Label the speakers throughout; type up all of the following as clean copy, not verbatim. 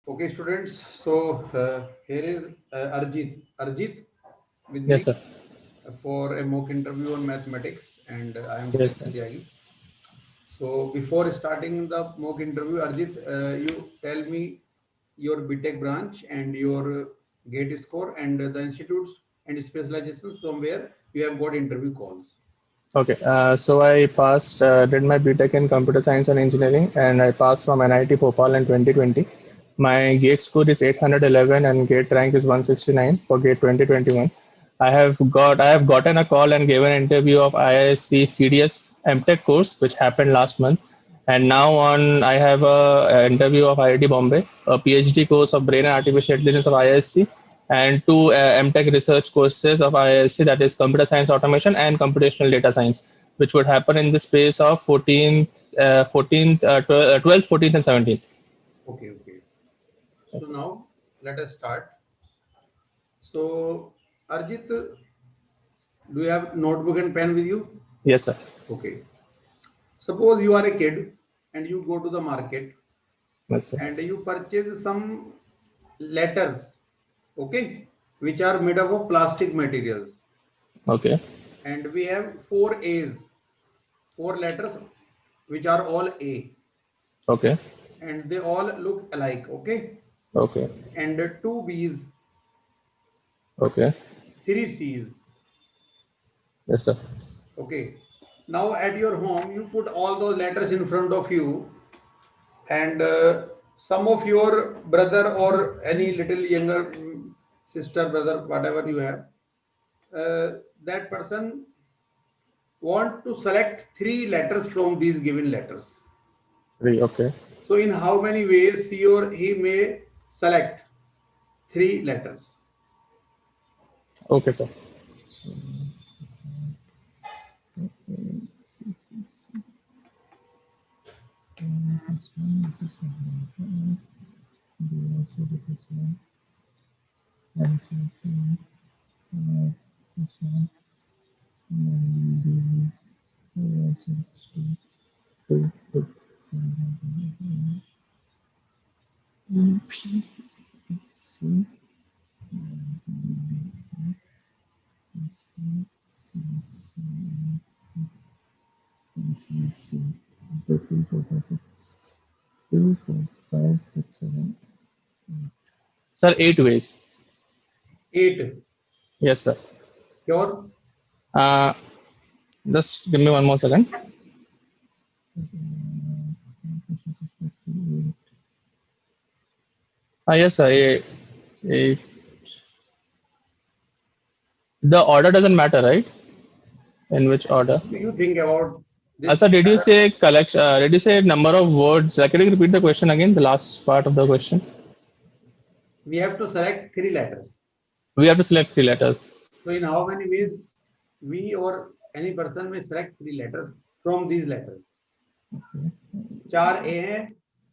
Speaker 1: Okay, students. So here is Arjit. Arjit with
Speaker 2: Yes,
Speaker 1: me
Speaker 2: sir.
Speaker 1: for a mock interview on mathematics, and I am
Speaker 2: Yes,
Speaker 1: Shekhar
Speaker 2: sir.
Speaker 1: Tyagi. So before starting the mock interview, Arjit, you tell me your BTech branch and your GATE score and the institutes and specializations from where you have got interview calls.
Speaker 2: Okay. So I passed, did my BTech in Computer Science and Engineering, and I passed from NIT Bhopal in 2020. My GATE score is 811, and GATE rank is 169 for GATE 2021. I have gotten a call and given an interview of IISc CDS MTech course, which happened last month. And now on, I have a interview of IIT Bombay, a PhD course of Brain and Artificial Intelligence of IISc, and two MTech research courses of IISc, that is Computer Science Automation and Computational Data Science, which would happen in the space of 12th, 14th, and 17th.
Speaker 1: Okay, okay. So now let us start. So Arjit, do you have notebook and pen with you?
Speaker 2: Yes, sir.
Speaker 1: Okay. Suppose you are a kid and you go to the market
Speaker 2: Yes, sir.
Speaker 1: and you purchase some letters, okay, which are made up of plastic materials.
Speaker 2: Okay.
Speaker 1: And we have four A's, four letters, which are all A,
Speaker 2: Okay.
Speaker 1: and they all look alike, okay.
Speaker 2: Okay.
Speaker 1: And two B's,
Speaker 2: Okay.
Speaker 1: three C's,
Speaker 2: Yes, sir.
Speaker 1: okay. Now at your home, you put all those letters in front of you, and some of your brother or any little younger sister, brother, whatever you have, that person want to select three letters from these given letters.
Speaker 2: Three. Okay.
Speaker 1: So in how many ways he may select three letters?
Speaker 2: Okay, sir. Sir, 8 ways.
Speaker 1: Eight.
Speaker 2: Yes, sir.
Speaker 1: Sure.
Speaker 2: Uh, just give me one more second. Yes, sir. A- the order doesn't matter, right? In which order?
Speaker 1: What do you think about this?
Speaker 2: Sir, did you say collection? Did you say number of words? Can you repeat the question again? The last part of the question.
Speaker 1: We have to select three letters.
Speaker 2: We have to select three letters.
Speaker 1: So in how many ways we or any person may select three letters from these letters? चार ए हैं,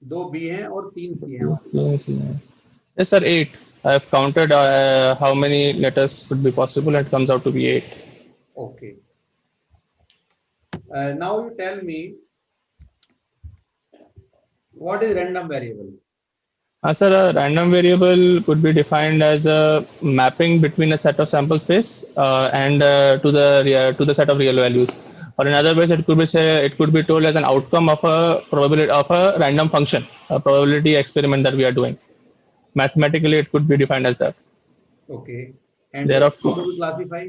Speaker 1: दो B हैं और तीन सी हैं हमारे पास.
Speaker 2: Yes, sir. 8. I have counted how many letters could be possible, and it comes out to be 8.
Speaker 1: Okay. Now you tell me what is random variable.
Speaker 2: Sir, a random variable could be defined as a mapping between a set of sample space and to the set of real values. Or in other words, it could be told as an outcome of a probability of a random function, a probability experiment that we are doing. Mathematically, it could be defined as that.
Speaker 1: Okay. And
Speaker 2: There are
Speaker 1: how
Speaker 2: two,
Speaker 1: do we classify?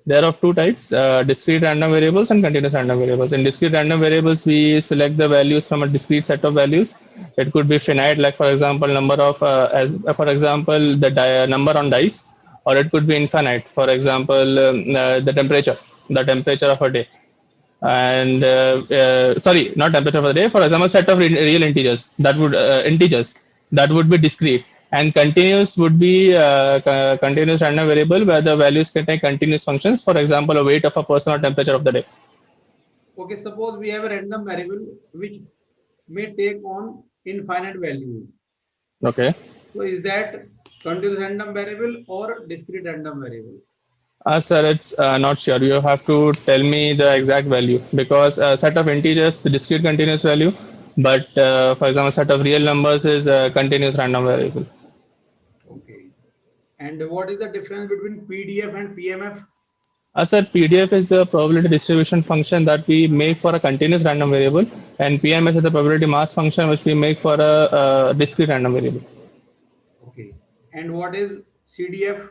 Speaker 2: there are two types: discrete random variables and continuous random variables. In discrete random variables, we select the values from a discrete set of values. It could be finite, like for example, number of as for example number on dice, or it could be infinite. For example, the temperature of a day, and sorry, not temperature of the day. For example, set of real integers that would be discrete, and continuous would be continuous random variable where the values contain continuous functions. For example, a weight of a person or temperature of the day.
Speaker 1: Okay, suppose we have a random variable which may take on infinite values.
Speaker 2: Okay.
Speaker 1: So is that continuous random variable or discrete random variable?
Speaker 2: Sir, it's not sure. You have to tell me the exact value because a set of integers, the discrete continuous value, But for example, set of real numbers is a continuous random variable.
Speaker 1: Okay. And what is the difference between PDF and PMF?
Speaker 2: As said, PDF is the probability distribution function that we make for a continuous random variable, and PMS is the probability mass function which we make for a discrete random variable.
Speaker 1: Okay. And what is CDF?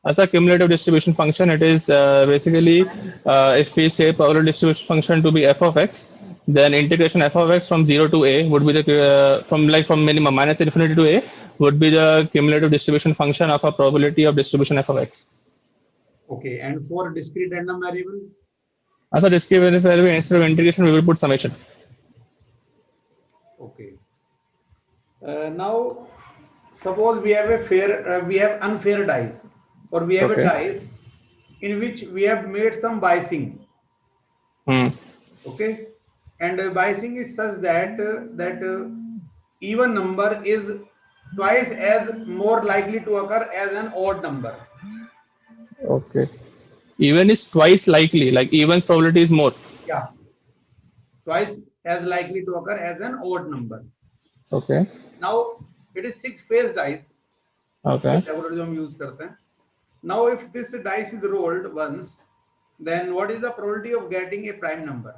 Speaker 2: As a cumulative distribution function, it is basically if we say probability distribution function to be f of x, then integration f of x from 0 to a would be the from minimum minus infinity to a would be the cumulative distribution function of a probability of distribution f of x.
Speaker 1: Okay. And for discrete random variable?
Speaker 2: As a discrete variable, instead of integration, we will put summation.
Speaker 1: Okay. Now, suppose we have we have unfair dice, or we have a
Speaker 2: Okay.
Speaker 1: dice in which we have made some biasing.
Speaker 2: Hmm.
Speaker 1: Okay, and biasing is such that even number is twice as more likely to occur as an odd number.
Speaker 2: Okay. Even is twice likely, like even's probability is more.
Speaker 1: Yeah, twice as likely to occur as an odd number.
Speaker 2: Okay.
Speaker 1: Now it is 6-faced dice.
Speaker 2: Okay.
Speaker 1: जो हम use करते हैं. Now if this dice is rolled once, then what is the probability of getting a prime number?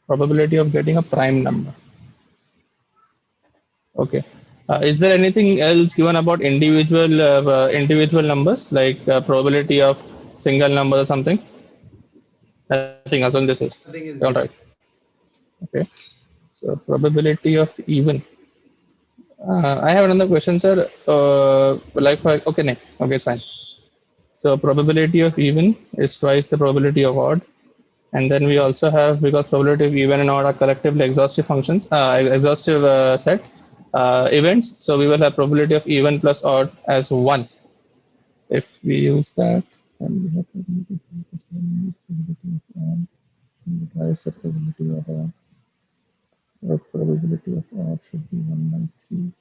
Speaker 2: Probability of getting a prime number. Okay. Is there anything else given about individual numbers, like probability of single number or something? Nothing else on this is.
Speaker 1: Nothing is
Speaker 2: All
Speaker 1: given.
Speaker 2: right. Okay. So probability of even. I have another question, sir. Like for okay, no. Okay, it's fine. So probability of even is twice the probability of odd. And then we also have, because probability of even and odd are collectively exhaustive functions, exhaustive set events. So we will have probability of even plus odd as 1. If we use that, then we have probability of odd, and the twice the probability of odd. The probability of odd should be 1 by 3.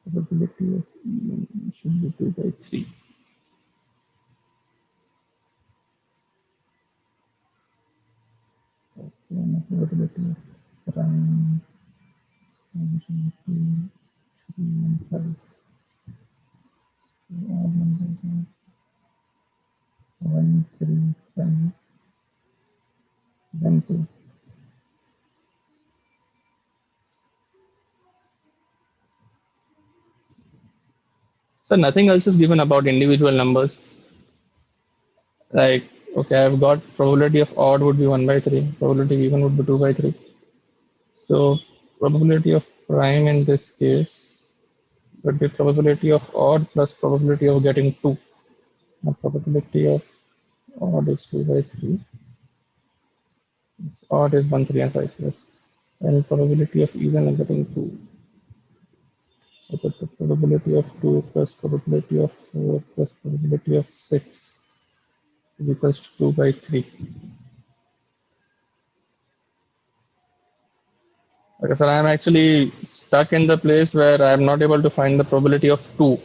Speaker 2: Probability of even should be 2 by 3. Okay, probability of prime should be 3 and 5. Odd numbers are 1, 3, 5, then 2. So nothing else is given about individual numbers. Like, okay, I've got probability of odd would be 1 by 3, probability of even would be 2 by 3. So probability of prime in this case would be probability of odd plus probability of getting 2. The probability of odd is 2 by 3. Odd is 1, 3, and 5 plus. And probability of even is getting 2. So the probability of 2 plus probability of 4 plus probability of 6 is equals to 2 by 3. Okay, so I am actually stuck in the place where I am not able to find the probability of 2.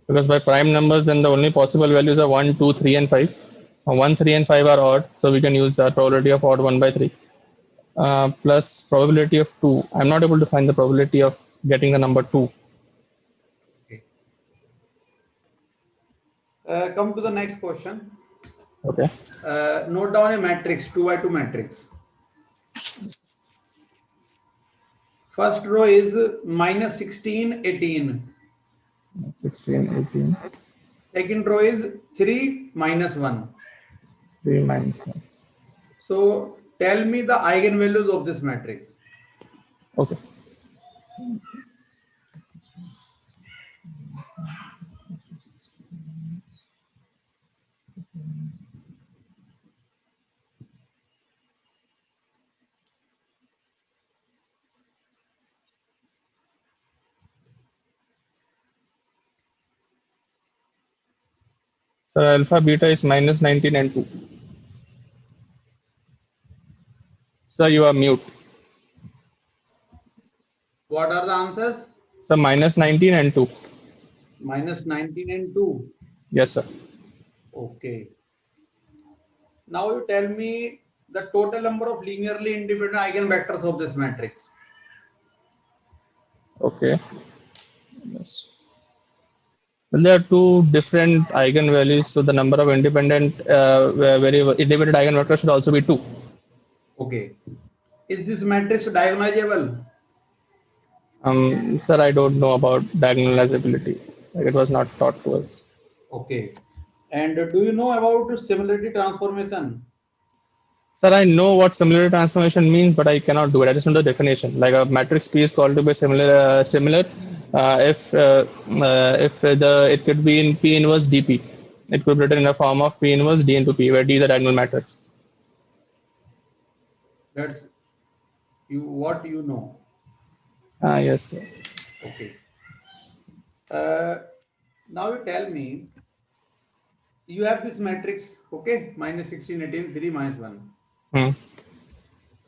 Speaker 2: Because by prime numbers, then the only possible values are 1, 2, 3, and 5. 1, 3, and 5 are odd, so we can use the probability of odd 1 by 3. Plus probability of 2. I'm not able to find the probability of getting the number 2.
Speaker 1: Okay. Come to the next question.
Speaker 2: Okay.
Speaker 1: Note down a matrix, 2 by 2 matrix. First row is minus 16, 18.
Speaker 2: 16, 18.
Speaker 1: Second row is 3 minus 1.
Speaker 2: 3 minus 1.
Speaker 1: So tell me the eigenvalues of this matrix.
Speaker 2: Okay. So alpha beta is minus 19 and 2. So you are mute.
Speaker 1: What are the answers?
Speaker 2: So minus 19 and 2.
Speaker 1: Minus 19 and 2.
Speaker 2: Yes, sir.
Speaker 1: Okay. Now you tell me the total number of linearly independent eigenvectors of this matrix.
Speaker 2: Okay. Yes. Well, there are two different eigenvalues, so the number of independent independent eigenvectors should also be two.
Speaker 1: Okay. Is this matrix diagonalizable?
Speaker 2: Sir, I don't know about diagonalizability. Like, it was not taught to us.
Speaker 1: Okay. And do you know about similarity transformation?
Speaker 2: Sir, I know what similarity transformation means, but I cannot do it. I just know the definition. Like a matrix P is called to be similar if the it could be in P inverse dP. It could be written in a form of P inverse D into P, where D is a diagonal matrix.
Speaker 1: That's you what you know.
Speaker 2: Yes, sir.
Speaker 1: Okay. Uh, now you tell me, you have this matrix, okay, minus 16, 18, 3, minus 1.
Speaker 2: Hmm.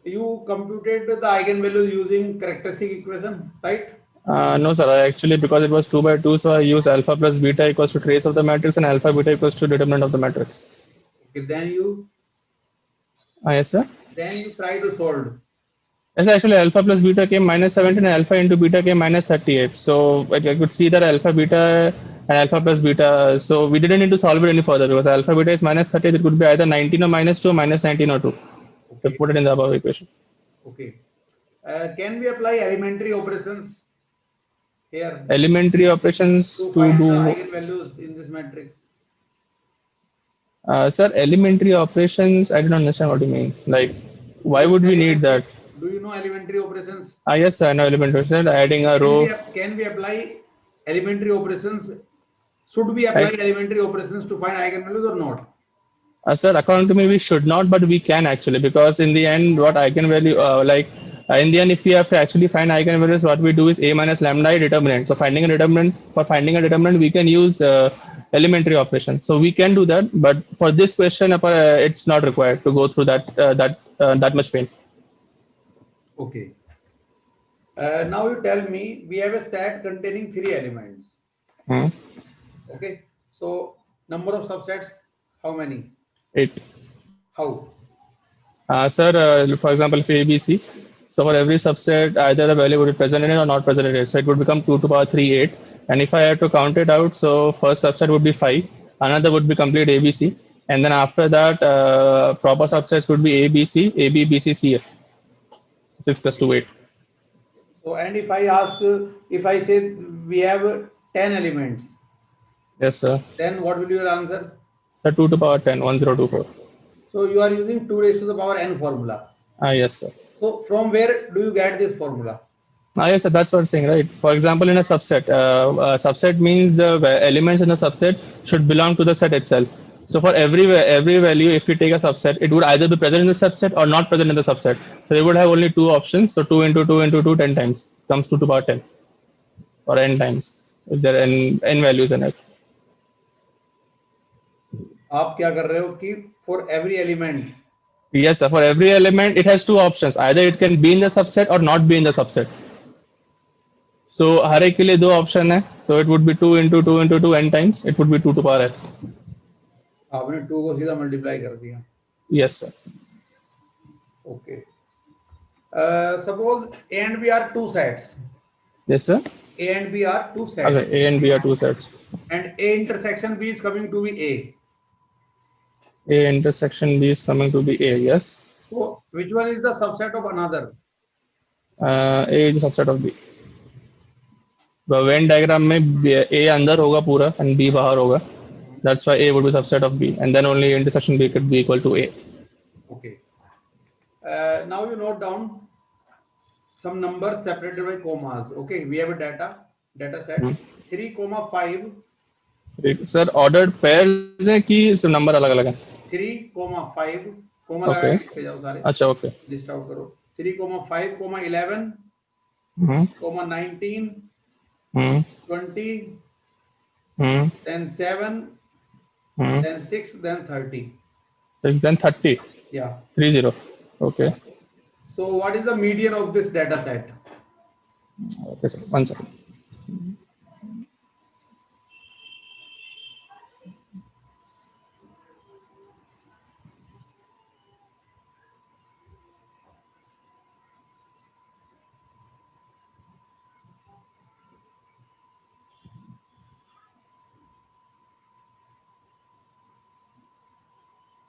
Speaker 1: You computed the eigenvalues using characteristic equation, right?
Speaker 2: No, sir. I actually, because it was 2 by 2, so I use alpha plus beta equals to trace of the matrix and alpha beta equals to determinant of the matrix.
Speaker 1: Okay,
Speaker 2: Yes, sir.
Speaker 1: then you try to solve.
Speaker 2: Yes, actually, alpha plus beta came minus 17 and alpha into beta came minus 38. So I could see that alpha beta and alpha plus beta. So we didn't need to solve it any further because alpha beta is minus 38. It could be either 19 or minus 2 or minus 19 or 2. To
Speaker 1: Okay,
Speaker 2: put it in the above equation.
Speaker 1: okay. Can we apply elementary operations here
Speaker 2: Elementary operations
Speaker 1: to
Speaker 2: to
Speaker 1: find the
Speaker 2: do.
Speaker 1: eigenvalues in this matrix?
Speaker 2: Sir, elementary operations, I don't understand what you mean. Like,
Speaker 1: Do
Speaker 2: why
Speaker 1: you
Speaker 2: would
Speaker 1: know
Speaker 2: we need that?
Speaker 1: do you know elementary operations?
Speaker 2: Yes, sir, I know elementary operations. Adding a row.
Speaker 1: Can we apply elementary operations? Should we apply
Speaker 2: Right?
Speaker 1: elementary operations to find eigenvalues or not?
Speaker 2: Sir, according to me, we should not, but we can actually, because in the end, what eigenvalue, in the end, if we have to actually find eigenvalues, what we do is a minus lambda I determinant. So for finding a determinant, we can use elementary operation. So we can do that, but for this question, it's not required to go through that much pain.
Speaker 1: Okay. Now you tell me, we have a set containing 3 elements.
Speaker 2: Hmm.
Speaker 1: Okay. So number of subsets, how many?
Speaker 2: 8.
Speaker 1: How?
Speaker 2: Sir, for example, if ABC, so for every subset, either the value would be present in it or not present in it. So it would become 2 to the power 3, 8. And if I had to count it out, so first subset would be 5, another would be complete ABC, and then after that, proper subsets would be ABC, AB, BC, CA. 6 plus 2, 8.
Speaker 1: So, and if I ask, if I say we have 10 elements,
Speaker 2: Yes, sir.
Speaker 1: then what will be your answer?
Speaker 2: So 2 to the power 10, 1024.
Speaker 1: So you are using 2 raised to the power n formula.
Speaker 2: Yes, sir.
Speaker 1: So from where do you get this formula?
Speaker 2: Yes, sir, that's what I'm saying, right? For example, in a subset, subset means the elements in the subset should belong to the set itself. So for every value, if we take a subset, it would either be present in the subset or not present in the subset. So they would have only two options. So 2 into 2 into 2, 10 times comes 2 to the power 10 or n times if there are n values in it.
Speaker 1: आप क्या कर रहे हो कि for every element?
Speaker 2: Yes, sir. For every element, it has two options. Either it can be in the subset or not be in the subset. So हर एक के लिए दो ऑप्शन है. So it would be 2 into 2 into 2 n times. It would be 2 to power n.
Speaker 1: आपने 2 को सीधा multiply कर दिया.
Speaker 2: Yes, sir.
Speaker 1: Okay. Suppose A and B are two sets.
Speaker 2: Yes, sir.
Speaker 1: A and B are two sets.
Speaker 2: Okay, A and B are two sets.
Speaker 1: And A intersection B is coming to be A.
Speaker 2: A intersection B is coming to be A. Yes.
Speaker 1: So which one is the subset of another?
Speaker 2: A is a subset of B. The Venn diagram में A अंदर होगा पूरा and B बाहर होगा. That's why A would be subset of B, and then only intersection B could be equal to A.
Speaker 1: Okay. Now you note down some numbers separated by commas. Okay, we have a data set 3, 5.
Speaker 2: Sir, ordered pairs हैं कि सिर्फ number अलग अलग हैं?
Speaker 1: 3, 5 comma लगा
Speaker 2: Okay.
Speaker 1: के लिखे जाओ सारे.
Speaker 2: अच्छा, okay.
Speaker 1: लिस्ट आउट करो. 3, 5, 11,
Speaker 2: Hmm.
Speaker 1: 19,
Speaker 2: Hmm.
Speaker 1: 20,
Speaker 2: Hmm.
Speaker 1: then 7,
Speaker 2: Hmm.
Speaker 1: then 6, then 30.
Speaker 2: 6 then 30.
Speaker 1: Yeah.
Speaker 2: 30. Okay.
Speaker 1: So what is the median of this data set?
Speaker 2: Okay, sir. 1 second.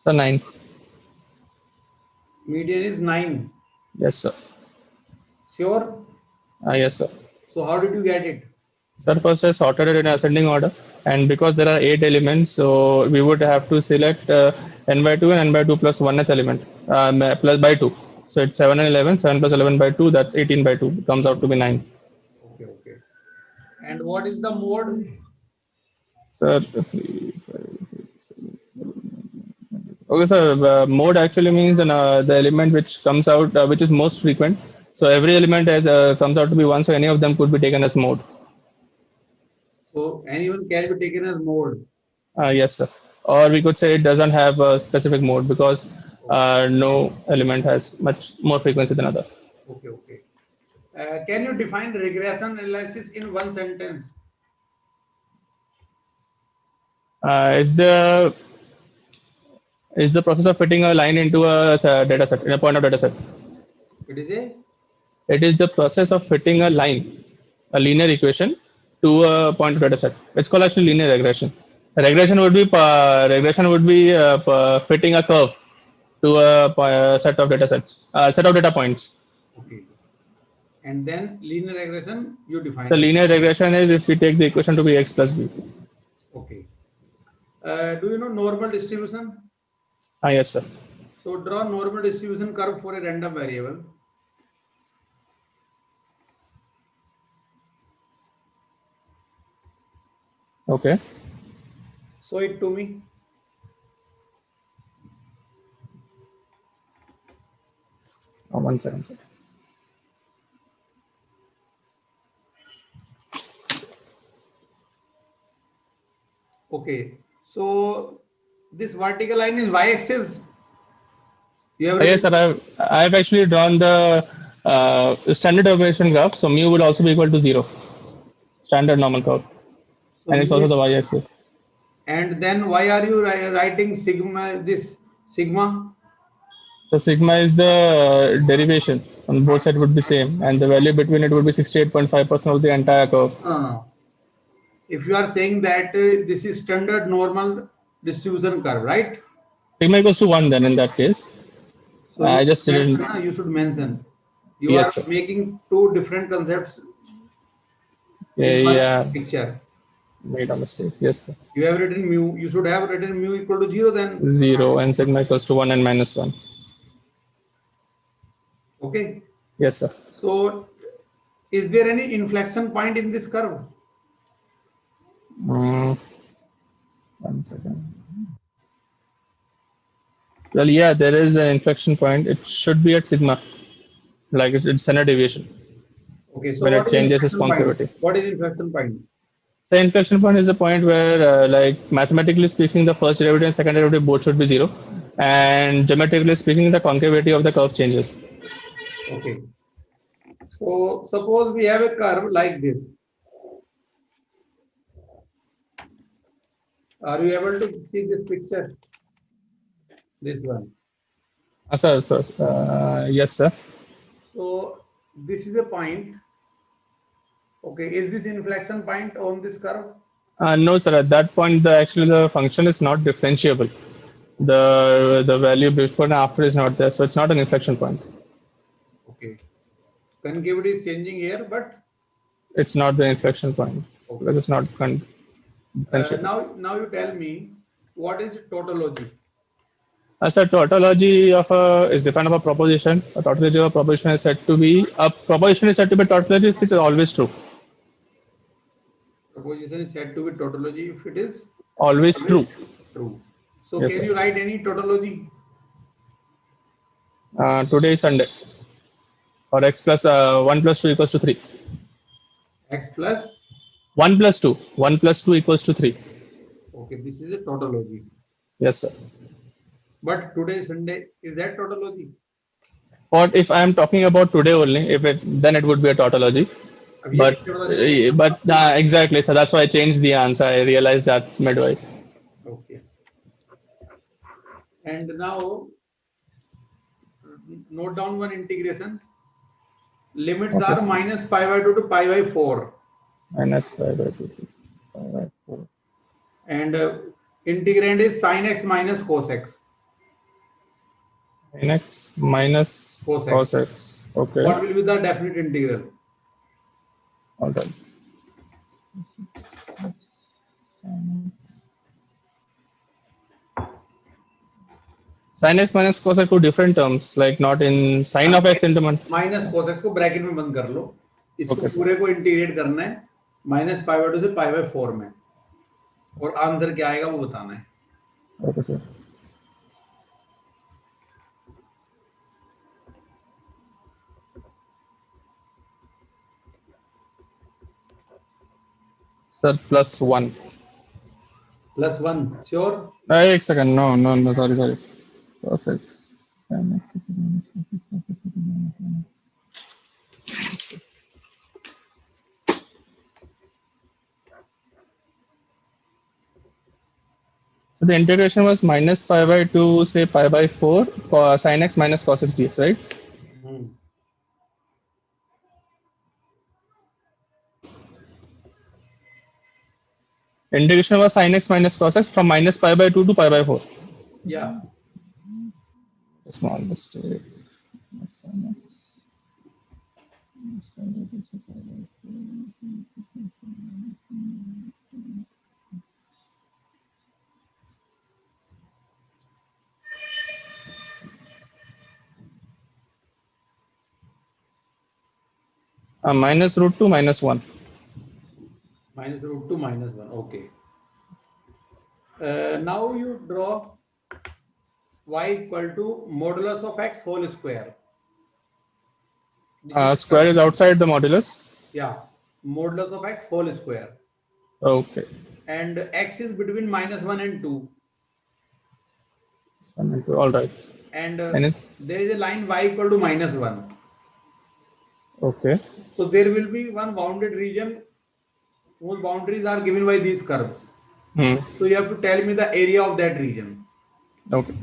Speaker 2: So 9.
Speaker 1: Median is 9.
Speaker 2: Yes, sir.
Speaker 1: Sure?
Speaker 2: Yes, sir.
Speaker 1: So how did you get it?
Speaker 2: Sir, first I sorted it in ascending order, and because there are 8 elements, so we would have to select n by 2 and n by 2 plus 1th element plus by 2. So it's 7 and 11. 7 plus 11 by 2, that's 18 by 2. It comes out to be 9.
Speaker 1: Okay, okay. And what is the mode?
Speaker 2: Sir, 3, 5, 6, 7. Okay, sir. Mode actually means the element which comes out, which is most frequent. So every element has comes out to be 1. So any of them could be taken as mode.
Speaker 1: So anyone can be taken as mode.
Speaker 2: Yes, sir. Or we could say it doesn't have a specific mode because no element has much more frequency than other.
Speaker 1: Okay, okay. Can you define regression analysis in one sentence?
Speaker 2: Is the process of fitting a line into a data set, in a point of data set.
Speaker 1: It is a
Speaker 2: It is the process of fitting a line, a linear equation, to a point of data set. It's called actually linear regression. Regression would be fitting a curve to a set of data sets, set of data points.
Speaker 1: okay. And then linear regression you define.
Speaker 2: So linear regression is if we take the equation to be x plus b.
Speaker 1: Okay. Do you know normal distribution?
Speaker 2: Yes, sir.
Speaker 1: So draw normal distribution curve for a random variable.
Speaker 2: Okay.
Speaker 1: Show it to me.
Speaker 2: One second, sir.
Speaker 1: Okay. So this vertical line is y-axis.
Speaker 2: Yes, sir. I've actually drawn the standard deviation graph. So mu would also be equal to 0. Standard normal curve.
Speaker 1: So
Speaker 2: And it's also the y-axis.
Speaker 1: and then why are you writing sigma, this sigma?
Speaker 2: So sigma is the derivation on both sides would be same, and the value between it would be 68.5% of the entire curve.
Speaker 1: If you are saying that this is standard normal distribution curve, right?
Speaker 2: Sigma equals to 1 then in that case.
Speaker 1: So
Speaker 2: I just didn't.
Speaker 1: You should mention. You
Speaker 2: Yes,
Speaker 1: are
Speaker 2: sir.
Speaker 1: making two different concepts
Speaker 2: Yeah,
Speaker 1: one
Speaker 2: yeah.
Speaker 1: picture.
Speaker 2: Made a mistake. Yes, sir.
Speaker 1: You have written mu. You should have written mu equal to 0 then.
Speaker 2: 0 and sigma equals to 1 and minus 1.
Speaker 1: Okay.
Speaker 2: Yes, sir.
Speaker 1: So is there any inflection point in this curve?
Speaker 2: 1 second. Well, yeah, there is an inflection point. It should be at sigma, like it's standard deviation.
Speaker 1: Okay, so
Speaker 2: when it changes its concavity.
Speaker 1: What is inflection point?
Speaker 2: So inflection point is the point where, like mathematically speaking, the first derivative and second derivative both should be 0, and geometrically speaking, the concavity of the curve changes.
Speaker 1: Okay. So suppose we have a curve like this. Are you able to see this picture? This one.
Speaker 2: Yes, sir.
Speaker 1: So this is a point. Okay, is this inflection point on this curve?
Speaker 2: No, sir. At that point, actually the function is not differentiable. The value before and after is not there, so it's not an inflection point.
Speaker 1: Okay. Concavity is changing here, but
Speaker 2: it's not the inflection point. Okay. Because it's not
Speaker 1: now you tell me what is tautology?
Speaker 2: As a tautology of is defined of a proposition. A tautology of a proposition is said to be a proposition is said to be tautology if it is always true.
Speaker 1: Proposition is said to be tautology if it is
Speaker 2: always true.
Speaker 1: True. So yes, can you write any tautology?
Speaker 2: Today is Sunday. Or x plus 1 plus 2 equals to 3.
Speaker 1: X plus
Speaker 2: 1 plus 2. 1 plus 2 equals to 3.
Speaker 1: Okay, this is a tautology.
Speaker 2: Yes, sir.
Speaker 1: But today is Sunday, is that tautology?
Speaker 2: Or if I am talking about today only, then it would be a tautology. But exactly, so that's why I changed the answer. I realized that midway.
Speaker 1: Okay. And now note down one integration. Limits are minus pi by 2 to pi by 4.
Speaker 2: Minus pi by 2 to pi by 4.
Speaker 1: And integrand is sin x minus cos x.
Speaker 2: sin x minus
Speaker 1: cos x.
Speaker 2: cos x. Okay.
Speaker 1: What will be the definite integral?
Speaker 2: All right. Sin x minus cos are two different terms, like not in sin of x into
Speaker 1: minus cos x को bracket में बंद कर लो, इसको
Speaker 2: Okay, sir.
Speaker 1: पूरे को integrate करना है -π/2 से π/4 में, और आंसर क्या आएगा वो बताना है.
Speaker 2: Okay, sir. Sir, +1.
Speaker 1: +1 श्योर.
Speaker 2: एक second. No. Sorry. Cos x. Sin x minus cos x. So the integration was -π/2 say π/4 sin x minus cos x dx, right? Integration was sin x minus cos x from -π/2 to π/4.
Speaker 1: Yeah.
Speaker 2: Small mistake. Sin x. -√2 -1.
Speaker 1: -√2 -1. Okay. Now you draw y equal to modulus of x whole square.
Speaker 2: Square is outside the modulus.
Speaker 1: Yeah, modulus of x whole square.
Speaker 2: Okay.
Speaker 1: And x is between -1 and 2.
Speaker 2: All right.
Speaker 1: And
Speaker 2: And
Speaker 1: there is a line y equal to -1.
Speaker 2: Okay.
Speaker 1: So there will be one bounded region whose boundaries are given by these curves. So you have to tell me the area of that region.
Speaker 2: Okay.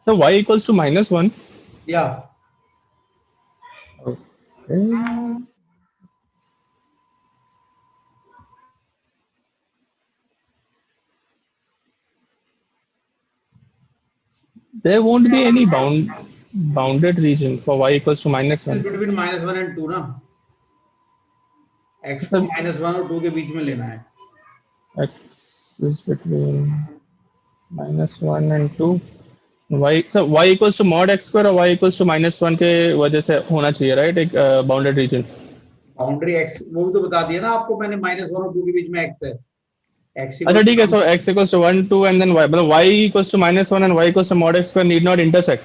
Speaker 2: So y equals to -1.
Speaker 1: Yeah.
Speaker 2: Okay. There won't be any bounded region for y equals to
Speaker 1: X is
Speaker 2: -1.
Speaker 1: between -1 and 2 ना. x को -1 और 2 के बीच में लेना है.
Speaker 2: X is between -1 and 2. Y equals to mod x square और y equals to -1 के वजह से होना चाहिए, right? एक bounded region.
Speaker 1: बाउंड्री x वो भी तो बता दिया ना आपको मैंने, -1 और 2 के बीच में x है. x
Speaker 2: अच्छा ठीक है. So x equals to 1, 2 and then y. मतलब y equals to -1 and y equals to mod x square need not intersect.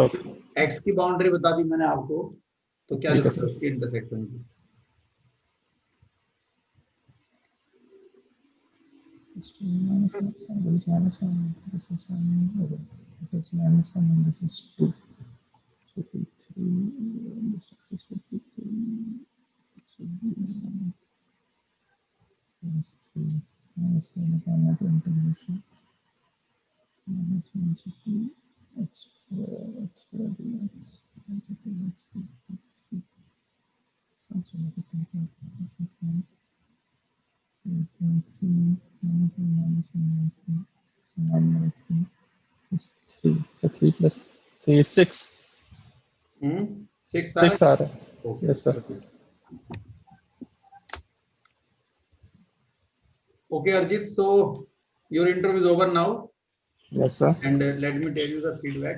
Speaker 2: Okay.
Speaker 1: x की बाउंड्री बता दी मैंने आपको, तो क्या
Speaker 2: ठीक है,
Speaker 1: जरूरत है उसकी इंटरसेक्शन की.
Speaker 2: This is -1, this is -1, this is -1, this is -1, this is 2. So 3, this would be 3. This would be -3, -1 integration. -1 to 2, x square dx. So 3 plus 3, it's 6.
Speaker 1: 6
Speaker 2: 6 are.
Speaker 1: Okay.
Speaker 2: Yes, sir.
Speaker 1: Okay, Arjit. So your interview is over now.
Speaker 2: Yes, sir.
Speaker 1: And let me tell you the feedback.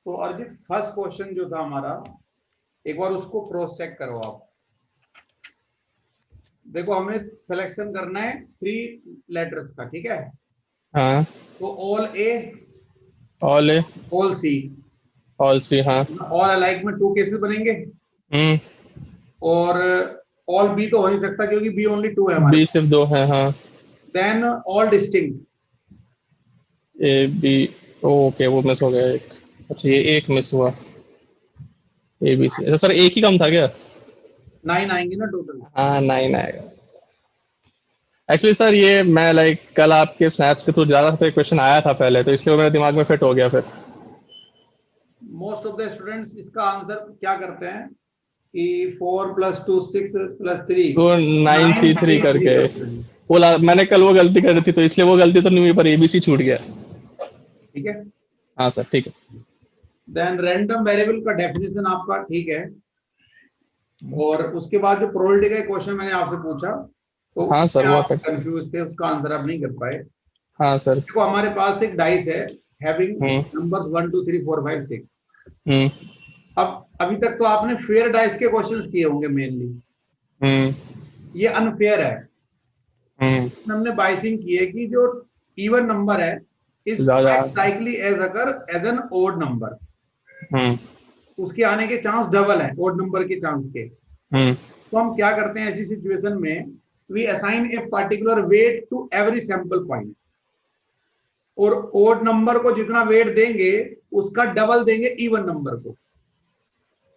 Speaker 1: तो अर्जित first question जो था हमारा, एक बार उसको cross check करो आप. देखो हमें सिलेक्शन करना है 3 लेटर्स का, ठीक है.
Speaker 2: हाँ.
Speaker 1: तो ऑल ए,
Speaker 2: ऑल ए,
Speaker 1: ऑल सी,
Speaker 2: ऑल सी. हाँ.
Speaker 1: ऑल अलाइक में 2 केसेस बनेंगे. और ऑल बी तो हो नहीं सकता क्योंकि बी ओनली 2 है हमारे.
Speaker 2: बी सिर्फ 2 है. हाँ.
Speaker 1: Then all distinct.
Speaker 2: A B. Okay, वो मिस हो गया एक. अच्छा ये एक मिस हुआ, ABC। अच्छा सर एक ही कम था क्या?
Speaker 1: 9 आएंगे ना टोटल।
Speaker 2: हाँ 9 आएगा। एक्चुअली सर ये मैं कल आपके स्नैप्स के थ्रू जा रहा था, एक क्वेश्चन आया था पहले, तो इसलिए वो मेरे दिमाग में फिट हो गया फिर।
Speaker 1: मोस्ट ऑफ द स्टूडेंट्स इसका आंसर क्या करते हैं कि 4 + 2 6 + 3
Speaker 2: तो 9C3
Speaker 1: 9C3
Speaker 2: करके
Speaker 1: करते हैं।
Speaker 2: मैंने कल वो गलती कर दी थी, तो इसलिए वो गलती तो नहीं हुई, पर ABC छूट गया।
Speaker 1: ठीक है।
Speaker 2: हाँ सर ठीक है।
Speaker 1: देन रैंडम वेरिएबल का डेफिनेशन आपका ठीक है। और उसके बाद जो प्रोबेबिलिटी का क्वेश्चन मैंने आपसे पूछा, तो
Speaker 2: हाँ सर
Speaker 1: उसमें
Speaker 2: वो
Speaker 1: आप
Speaker 2: फिट।
Speaker 1: कंफ्यूज थे, उसका आंसर आप नहीं कर पाए।
Speaker 2: हाँ सर।
Speaker 1: देखो हमारे पास एक डाइस है हैविंग
Speaker 2: हम्म
Speaker 1: नंबर्स 1 2 3 4 5 6।
Speaker 2: हम्म
Speaker 1: अब अभी तक तो आपने फेयर डाइस के क्वेश्चंस किए होंगे मेनली।
Speaker 2: हम्म
Speaker 1: ये अनफेयर है।
Speaker 2: हम्म
Speaker 1: हमने बाइसिंग की है कि जो इवन नंबर है इज
Speaker 2: ज्यादा।
Speaker 1: क्वाइट लाइकली एज अगर एज एन ओड नंबर,
Speaker 2: हम्म
Speaker 1: उसके आने के चांस डबल है ओड नंबर के चांस के।
Speaker 2: हम्म
Speaker 1: तो हम क्या करते हैं ऐसी सिचुएशन में, we assign a particular weight to every sample point, और ओड नंबर को जितना वेट देंगे उसका डबल देंगे इवन नंबर को।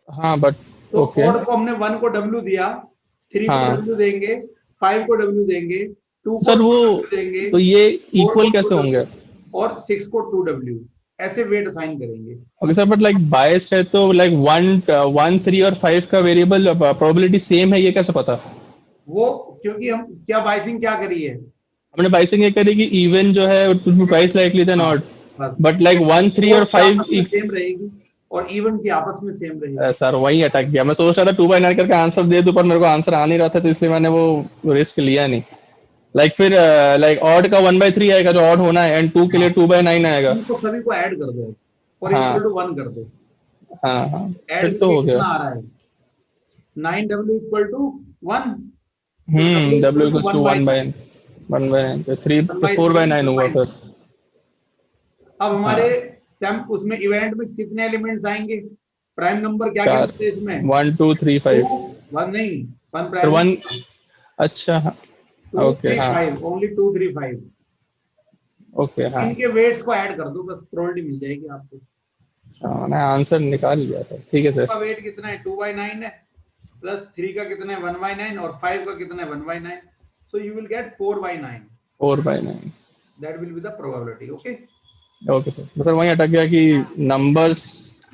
Speaker 2: हाँ बट
Speaker 1: तो
Speaker 2: ओके।
Speaker 1: ओड को हमने 1 को W दिया, 3 को
Speaker 2: हाँ
Speaker 1: W देंगे, 5 को W देंगे, 2 को
Speaker 2: सर वो
Speaker 1: 2W देंगे,
Speaker 2: तो ये
Speaker 1: 4 को
Speaker 2: इक्वल कैसे
Speaker 1: 2W,
Speaker 2: होंगे?
Speaker 1: और 6 को 2W। ऐसे वेट असाइन करेंगे।
Speaker 2: ओके सर, बट बायस है तो 1 3 और 5 का वेरिएबल प्रोबेबिलिटी सेम है, ये कैसे पता?
Speaker 1: वो क्योंकि हम क्या बाइसिंग क्या करी है।
Speaker 2: हमने बाइसिंग ये करी कि इवन जो है ट्वाइस लाइकली देन
Speaker 1: हाँ
Speaker 2: ऑड,
Speaker 1: बस,
Speaker 2: बट
Speaker 1: तो
Speaker 2: 1 3 और 5।
Speaker 1: आपस में सेम रहेगी और इवन की आपस में सेम रहेगी।
Speaker 2: सर वही अटक गया, मैं सोच रहा था 2/9 करके आंसर दे दूं, पर मेरे को आंसर आ नहीं रहा था, तो इसलिए मैंने वो रिस्क लिया नहीं। फिर ऑड का 1/3 आएगा जो ऑड होना है, एंड 2 के लिए
Speaker 1: हाँ,
Speaker 2: 2/9 आएगा।
Speaker 1: इनको सभी को ऐड कर दो और
Speaker 2: हाँ
Speaker 1: इक्वल टू 1 कर दो।
Speaker 2: हाँ हाँ,
Speaker 1: ऐड
Speaker 2: फिर तो
Speaker 1: करके
Speaker 2: हो गया।
Speaker 1: कितना आ रहा है, 9W इक्वल टू 1, तो W
Speaker 2: W
Speaker 1: equal to
Speaker 2: equals to
Speaker 1: 1 by
Speaker 2: 1/9 तो 3
Speaker 1: 1
Speaker 2: तो
Speaker 1: बाई
Speaker 2: 4/9 हुआ
Speaker 1: 3।
Speaker 2: फिर।
Speaker 1: अब हमारे
Speaker 2: हाँ
Speaker 1: सैम उसमें इवेंट में कितने एलिमेंट्स आएंगे, प्राइम नंबर क्या क्या
Speaker 2: 4,
Speaker 1: होते हैं इसमें,
Speaker 2: 1 2 3
Speaker 1: टू,
Speaker 2: 5।
Speaker 1: 1 नहीं, 1
Speaker 2: फिर
Speaker 1: प्राइम,
Speaker 2: 1। अच्छा हाँ।
Speaker 1: 2
Speaker 2: ओके
Speaker 1: 3
Speaker 2: हाँ।
Speaker 1: 5, ओनली 2 3 5।
Speaker 2: ओके हाँ।
Speaker 1: इनके वेट्स को ऐड कर दो, बस प्रोबेबिलिटी मिल जाएगी आपको।
Speaker 2: हाँ मैंने आंसर निकाल लिया था, ठीक है सर।
Speaker 1: का वेट कितना है, 2/9 है, प्लस 3 का कितना है 1/9, और 5 का कितना है 1/9। So you will get 4/9।
Speaker 2: 4/9।
Speaker 1: That will be the probability. Okay.
Speaker 2: Okay sir, तो सर वहीं अटक गया कि नंबर्स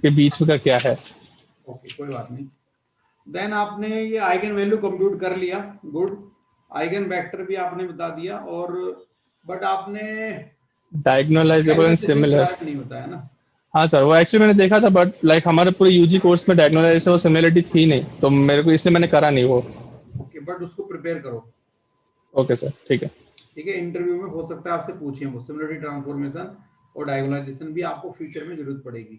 Speaker 2: के बीच में का क्या है।
Speaker 1: ओके कोई बात नहीं। देन आपने ये आइगन वैल्यू कंप्यूट कर लिया, गुड। आइगन वेक्टर भी आपने बता दिया, और बट आपने
Speaker 2: डायगोनलाइजेबल एंड
Speaker 1: डायगोनलाइजेशन के
Speaker 2: सिमिलर।
Speaker 1: बारे में नहीं बताया ना।
Speaker 2: हाँ सर, वो एक्चुअली मैंने देखा था, बट हमारे पूरे यूजी कोर्स में डायगोनलाइजेशन और सिमिलरिटी थी नहीं, तो मेरे को इसलिए मैंने करा नहीं वो।
Speaker 1: ओके, बट उसको प्रिपेयर करो।
Speaker 2: ओके सर ठीक है।
Speaker 1: ठीक है, इंटरव्यू में हो सकता है आपसे पूछे वो सिमिलरिटी, ट्रांसफॉर्मेशन और डायगोनलाइजेशन भी आपको फ्यूचर में जरूरत पड़ेगी,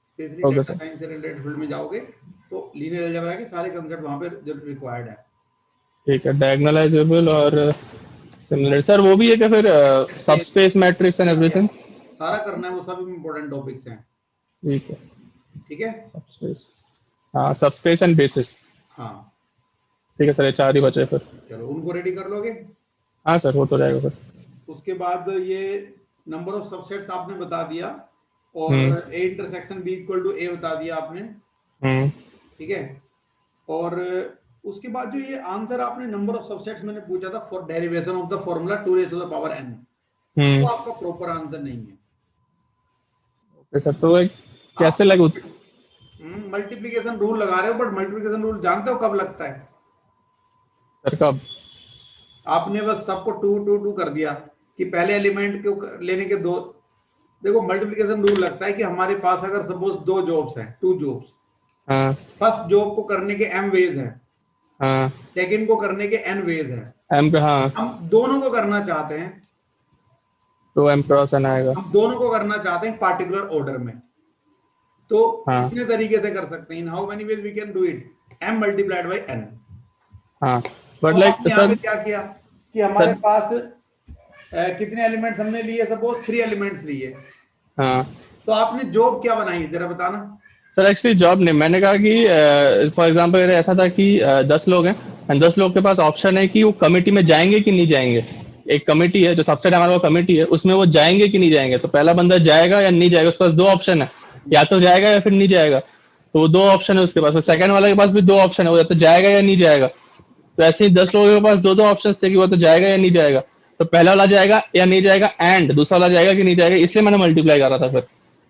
Speaker 1: specially
Speaker 2: okay
Speaker 1: data
Speaker 2: sir
Speaker 1: science से रिलेटेड फील्ड में जाओगे तो लीनियर अलजेब्रा के सारे कंसेप्ट वहां पे जरूर रिक्वायर्ड है।
Speaker 2: ठीक है, डायगोनलाइजेबल और सिमिलर सर वो भी है क्या फिर?
Speaker 1: ऐसे
Speaker 2: सबस्पेस मैट्रिक्स एंड एवरीथिंग।
Speaker 1: सारा करना है, वो सब इंपॉर्टेंट टॉपिक्स हैं।
Speaker 2: ठीक है।
Speaker 1: ठीक है।
Speaker 2: सबस्पेस। हाँ सबस्पेस एंड बेसिस।
Speaker 1: हाँ
Speaker 2: ठीक है सर, ये 4 ही बचे फिर।
Speaker 1: चलो उनको रेडी कर लोगे।
Speaker 2: हाँ सर हो तो जाएगा फिर।
Speaker 1: उसके बाद ये नंबर ऑफ सबसेट्स आपने बता दिया,
Speaker 2: हम्म
Speaker 1: और A intersection B equal to A बता दिया आपने।
Speaker 2: हम्म
Speaker 1: ठीक है। और उसके बाद जो ये आंसर आपने नंबर ऑफ सबसेट्स मैंने पूछा था for derivation of the formula 2 raised to the power n,
Speaker 2: हम्म।
Speaker 1: वो आपका प्रॉपर आंसर नहीं है।
Speaker 2: ओके सर, तो
Speaker 1: आप
Speaker 2: कैसे लगे?
Speaker 1: मल्टीप्लीकेशन रूल लगा रहे हो, बट मल्टीप्लीकेशन रूल जानते हो कब लगता है?
Speaker 2: सर कब?
Speaker 1: आपने बस सबको 2 2 2 कर दिया कि पहले एलिमेंट को लेने के दो। देखो मल्टीप्लीकेशन रूल लगता है कि हमारे पास अगर सपोज 2 जॉब्स हैं, 2 जॉब्स,
Speaker 2: हाँ
Speaker 1: फर्स्ट जॉब को करने के m वेज हैं,
Speaker 2: हाँ।
Speaker 1: सेकंड को करने के n वेज हैं।
Speaker 2: एम पे हाँ।
Speaker 1: हम दोनों को करना चाहते हैं,
Speaker 2: तो एम क्रॉस एन आएगा।
Speaker 1: हम दोनों को करना चाहते हैं पार्टिकुलर ऑर्डर में। तो
Speaker 2: हाँ
Speaker 1: कितने तरीके से कर सकते हैं, how many ways we can do it, m multiplied by n।
Speaker 2: हाँ,
Speaker 1: तो
Speaker 2: बट
Speaker 1: आपने यहाँ पे
Speaker 2: सर।
Speaker 1: क्या किया कि हमारे
Speaker 2: सर
Speaker 1: पास कितने एलिमेंट्स हमने लिए, सपोज 3 एलिमेंट्स लिए,
Speaker 2: हाँ
Speaker 1: तो आपने जॉब क्या बनाई जरा बताना।
Speaker 2: सर, एक्चुअली जॉब नहीं, मैंने कहा कि फॉर एग्जांपल अगर ऐसा था कि 10 लोग हैं, एंड 10 लोग के पास ऑप्शन है कि वो कमेटी में जाएंगे कि नहीं जाएंगे। एक कमेटी है जो सबसेट हमारा, वो कमेटी है, उसमें वो जाएंगे कि नहीं जाएंगे, तो पहला बंदा जाएगा या नहीं जाएगा, उसके पास 2 ऑप्शन है। या तो जाएगा या फिर नहीं जाएगा। तो वो 2 ऑप्शन है उसके पास, और सेकंड वाले के पास भी 2 ऑप्शन है, वो या तो जाएगा या नहीं जाएगा। तो ऐसे ही 10 लोगों के पास 2-2 ऑप्शंस थे कि वो तो जाएगा या नहीं जाएगा। तो पहला वाला जाएगा या नहीं जाएगा, एंड दूसरा वाला जाएगा कि नहीं जाएगा, इसलिए मैंने मल्टीप्लाई करा था फिर।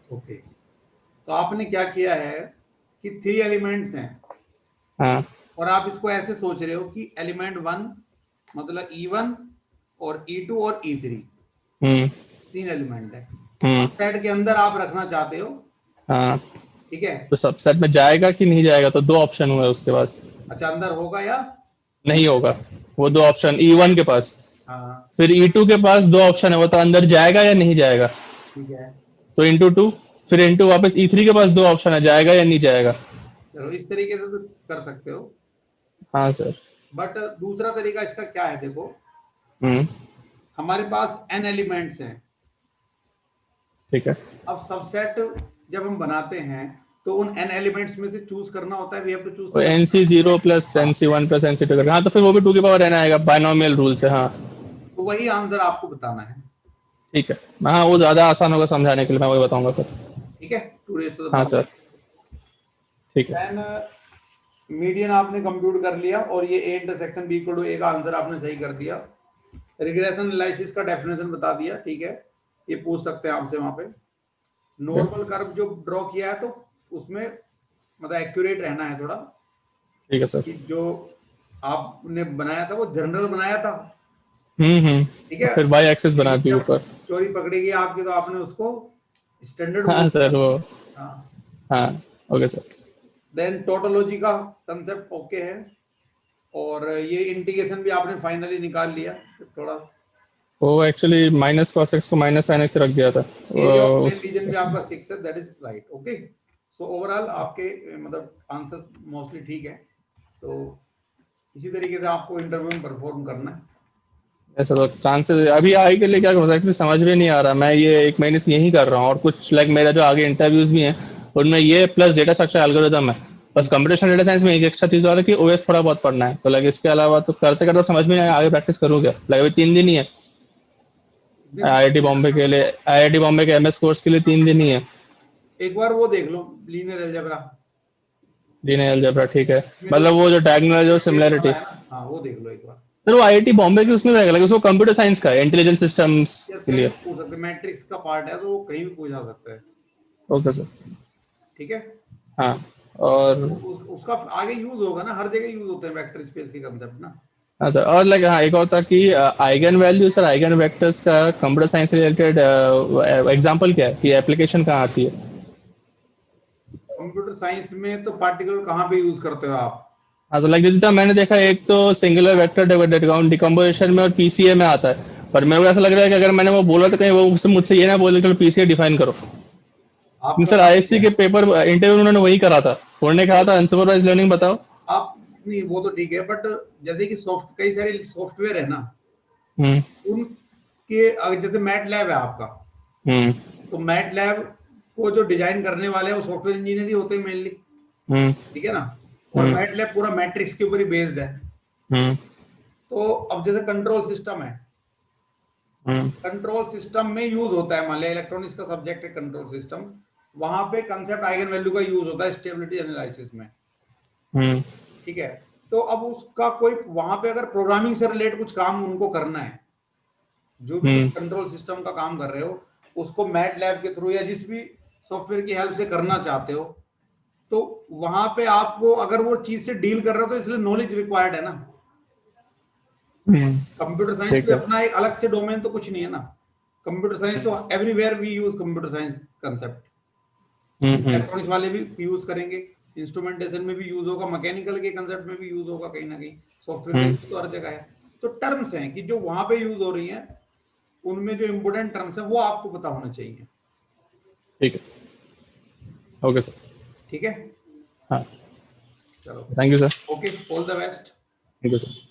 Speaker 1: ओके, तो आपने क्या किया है कि 3 एलिमेंट्स हैं
Speaker 2: हाँ।
Speaker 1: और आप इसको ऐसे सोच रहे हो कि एलिमेंट 1 मतलब E1 और E2 और E3
Speaker 2: हम्म
Speaker 1: 3 एलिमेंट है,
Speaker 2: हम्म
Speaker 1: सबसेट के अंदर आप रखना चाहते हो।
Speaker 2: हाँ।
Speaker 1: ठीक है,
Speaker 2: तो सबसेट में जाएगा कि नहीं जाएगा, तो 2 ऑप्शन हुए उसके पास।
Speaker 1: अच्छा अंदर होगा या
Speaker 2: नहीं होगा, वो 2 ऑप्शन E1 के पास।
Speaker 1: हाँ
Speaker 2: फिर E2 के पास 2 ऑप्शन है, वो तो अंदर जाएगा या नहीं जाएगा।
Speaker 1: ठीक है,
Speaker 2: तो इंटू 2, फिर इंटू वापस E3 के पास 2 ऑप्शन है, जाएगा या नहीं जाएगा।
Speaker 1: चलो इस तरीके से तो कर सकते हो।
Speaker 2: हाँ सर।
Speaker 1: बट दूसरा तरीका इसका क्या है, देखो
Speaker 2: हम्म
Speaker 1: हमारे पास n एलिमेंट्स हैं।
Speaker 2: ठीक है।
Speaker 1: अब सबसेट जब हम बनाते हैं तो उन n एलिमेंट्स में से चूज करना होता है, वी हैव टू चूज
Speaker 2: वो
Speaker 1: सम।
Speaker 2: NC0 प्लस
Speaker 1: हाँ,
Speaker 2: NC1 प्लस NC2 करके, हाँ तो फिर वो भी 2 की पावर n आएगा बायनोमियल रूल से। हाँ
Speaker 1: तो वही आंसर आपको बताना है।
Speaker 2: ठीक है। हाँ वो ज्यादा आसान होगा समझाने के लिए, मैं वही बताऊंगा फिर।
Speaker 1: ठीक है, 2 raised to the
Speaker 2: हाँ
Speaker 1: power।
Speaker 2: सर ठीक है।
Speaker 1: देन मीडियन आपने कंप्यूट कर लिया और ये A intersection B equal to A का आंसर आपने सही कर दिया। रिग्रेशन एनालिसिस का डेफिनेशन बता दिया। ठीक है, ये पूछ सकते हैं आपसे वहां पे। नॉर्मल कर्व जो ड्रॉ किया है तो उसमें मतलब एक्यूरेट रहना है थोड़ा,
Speaker 2: ठीक है सर।
Speaker 1: कि जो आपने बनाया था वो जनरल बनाया था। ठीक
Speaker 2: तो
Speaker 1: है,
Speaker 2: फिर y एक्सिस बना दी
Speaker 1: जब
Speaker 2: ऊपर।
Speaker 1: चोरी पकड़ी गई आपकी तो आपने उसको स्टैंडर्ड
Speaker 2: हाँ
Speaker 1: बोल
Speaker 2: सर वो।
Speaker 1: दिया। हाँ,
Speaker 2: हाँ ओके सर।
Speaker 1: देन टोटोलॉजी का कंसेप्ट ओके है, और ये इंटीग्रेशन भी आपने फाइनली निकाल लिया। थोड़ा
Speaker 2: वो एक्चुअली माइनस कॉस एक्स को माइनस साइन एक्स रख दिया था
Speaker 1: एज ऑफ
Speaker 2: वो
Speaker 1: प्लेन रीजन भी आपका 6 है, that is right. Okay, so overall आपके मतलब आंसर मोस्टली ठीक है। तो इसी तरीके से आपको इंटरव्यू में परफॉर्म करना है।
Speaker 2: ऐसा तो चांसेस अभी आगे के लिए क्या हो सकता है समझ में नहीं आ रहा। मैं ये 1 महीने से यही कर रहा हूँ, और कुछ लाइक मेरा जो आगे इंटरव्यूज भी हैं उनमें ये प्लस डेटा स्ट्रक्चर एल्गोरिदम है। बस कंप्यूटेशन डेटा साइंस में एक एक्स्ट्रा चीज और है कि ओएस थोड़ा बहुत पढ़ना है। तो लाइक इसके अलावा तो करते करते समझ में नहीं आया, आगे प्रैक्टिस करूँ क्या। लाइक अभी 3 दिन ही है आईआईटी बॉम्बे के लिए, आईआईटी बॉम्बे के एमएस कोर्स के लिए 3 दिन ही है।
Speaker 1: एक बार वो देख लो, लीनियर अलजेब्रा
Speaker 2: लीनियर अलजेब्रा ठीक है,
Speaker 1: में जो
Speaker 2: मतलब वो जो डायगोनल जो
Speaker 1: पेज वाला
Speaker 2: सिमिलरिटी।
Speaker 1: है ना, हाँ वो देख लो एक बार।
Speaker 2: सर वो आईआईटी बॉम्बे की उसमें रहेगा, लाइक उसको कंप्यूटर साइंस का है, इंटेलिजेंट सिस्टम्स
Speaker 1: यार
Speaker 2: के
Speaker 1: कहीं
Speaker 2: लिए।
Speaker 1: भी पूछ सकते, मैट्रिक्स का पार्ट है तो वो कहीं भी पूछा सकता है।
Speaker 2: Okay sir.
Speaker 1: ठीक है,
Speaker 2: हाँ और
Speaker 1: उसका आगे यूज होगा ना, हर जगह यूज होते हैं वेक्टर स्पेस के कंसेप्ट ना।
Speaker 2: हाँ सर, और लाइक हाँ एक और था कि eigen value sir, eigen vectors का कंप्यूटर साइंस से रिलेटेड एग्जांपल क्या है कि एप्लीकेशन कहाँ आती है।
Speaker 1: कंप्यूटर साइंस में तो पार्टिकुलर कहाँ पे यूज करते हो आप?
Speaker 2: हाँ तो लाइक जितना मैंने देखा, एक तो सिंगुलर वेक्टर डिकम्पोजिशन में और पीसीए में आता है। पर मेरे को ऐसा लग रहा है कि अगर मैंने वो बोला तो कहीं वो मुझसे ये ना बोले कि पीसीए डिफाइन करो।
Speaker 1: आपका
Speaker 2: सर
Speaker 1: काम
Speaker 2: आईएससी
Speaker 1: क्या
Speaker 2: के
Speaker 1: है?
Speaker 2: पेपर इंटरव्यू उन्होंने वही करा था, उन्होंने कहा था अनसुपरवाइज लर्निंग बताओ।
Speaker 1: आप नहीं, वो तो ठीक है, बट जैसे कि सॉफ्ट कई सारे सॉफ्टवेयर है ना,
Speaker 2: हम्म
Speaker 1: उनके जैसे मैट लैब है आपका,
Speaker 2: हम्म
Speaker 1: तो मैट लैब को जो डिजाइन करने वाले हैं वो सॉफ्टवेयर इंजीनियर ही होते हैं मेनली।
Speaker 2: हम्म
Speaker 1: ठीक है ना, और
Speaker 2: हम्म
Speaker 1: मैट लैब पूरा मैट्रिक्स के ऊपर ही बेस्ड है।
Speaker 2: हम्म
Speaker 1: तो अब जैसे कंट्रोल सिस्टम है,
Speaker 2: हम्म
Speaker 1: कंट्रोल सिस्टम में यूज होता है, मान लिया इलेक्ट्रॉनिक्स का सब्जेक्ट है कंट्रोल सिस्टम, वहां पे कंसेप्ट आइगन वैल्यू का यूज होता है स्टेबिलिटी एनालिसिस में।
Speaker 2: हम्म
Speaker 1: ठीक है, तो अब उसका कोई वहां पे अगर प्रोग्रामिंग से रिलेट कुछ काम उनको करना है, जो भी तुम
Speaker 2: हम्म
Speaker 1: कंट्रोल सिस्टम का काम कर रहे हो उसको मैट लैब के थ्रू या जिस भी सॉफ्टवेयर की हेल्प से करना चाहते हो, तो वहां पे आपको अगर वो चीज से डील कर रहे हो तो इसलिए नॉलेज रिक्वायर्ड है ना। कंप्यूटर साइंस
Speaker 2: ठीक
Speaker 1: भी
Speaker 2: है।
Speaker 1: अपना एक अलग से डोमेन तो कुछ नहीं है ना। कंप्यूटर साइंस तो everywhere we use computer science concept.
Speaker 2: Hmm
Speaker 1: electronics वाले भी यूज करेंगे, इंस्ट्रूमेंटेशन में भी यूज होगा, मैकेनिकल के कंसेप्ट में भी यूज होगा, कहीं ना कहीं सॉफ्टवेयर का
Speaker 2: हम्म
Speaker 1: यूज तो हर जगह है। तो टर्म्स हैं कि जो वहां पे यूज हो रही हैं, उनमें जो इंपोर्टेंट टर्म्स हैं वो आपको पता होना चाहिए।
Speaker 2: ठीक है। Okay sir.
Speaker 1: ठीक है,
Speaker 2: हाँ
Speaker 1: चलो,
Speaker 2: thank you sir.
Speaker 1: Okay, all the best.
Speaker 2: Thank you sir.